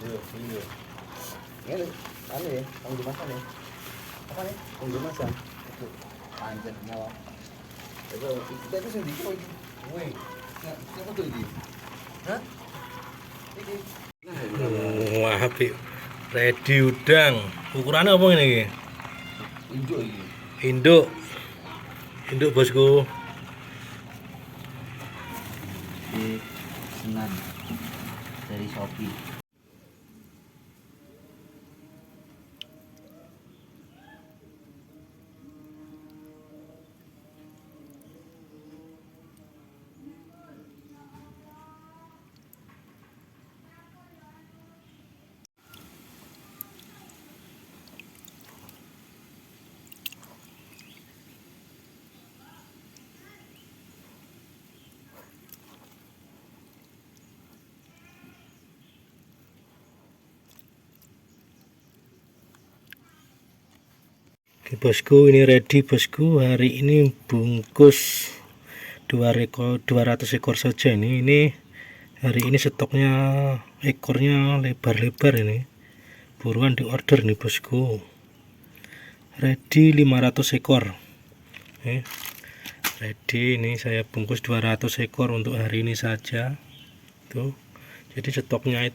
Yuk, ini. Ini, anu ya, tanggung dimakan ya. Apa nih? Tanggung dimakan. Itu panjat nyawa. Itu kita itu sendiri kok ini. Woi, siapa tuh ini? Hah? Ini. Wah, apik. Ready udang. Ukurannya apa ini? Induk ini. Induk. Induk bosku. Di Senan dari Shopee. Oke bosku, ini ready bosku. Hari ini bungkus 200 ekor saja ini. Hari ini stoknya ekornya lebar-lebar ini. Buruan di order nih bosku. Ready 500 ekor. Ready ini saya bungkus 200 ekor untuk hari ini saja. Tuh. Jadi stoknya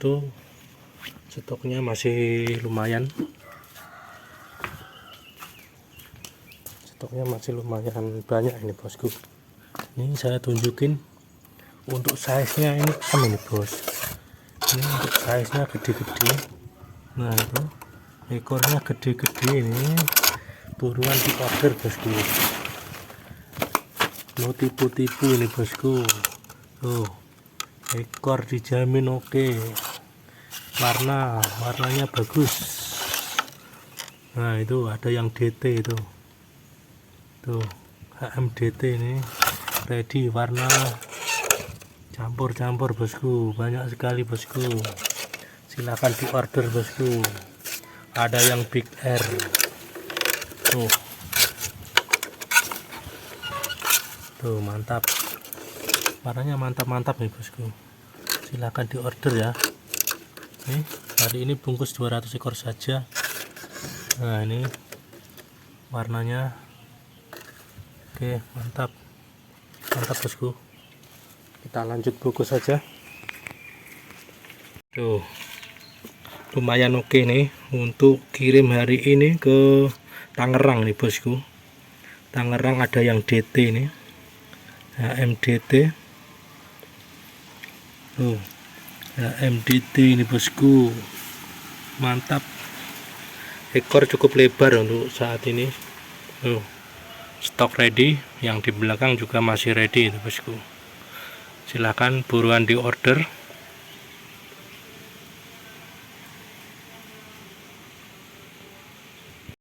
masih lumayan. Stoknya masih lumayan banyak ini bosku. Ini saya tunjukin untuk size nya ini bos. Ini untuk size nya gede-gede. Nah itu ekornya gede-gede ini. Buruan di order bosku. Mau tipu-tipu ini bosku. Tuh ekor dijamin oke. Warnanya bagus. Nah itu ada yang DT itu. Tuh HMDT ini ready, warna campur-campur bosku, banyak sekali bosku. Silahkan di order bosku. Ada yang big R tuh mantap, warnanya mantap-mantap nih bosku. Silahkan di order ya. Nih hari ini bungkus 200 ekor saja. Nah ini warnanya oke, mantap bosku. Kita lanjut bungkus saja. Tuh lumayan oke nih untuk kirim hari ini ke Tangerang nih bosku. Tangerang ada yang DT ini, HMDT. Tuh HMDT ini bosku, mantap. Ekor cukup lebar untuk saat ini. Tuh stok ready, yang di belakang juga masih ready itu bosku. Silahkan buruan di order.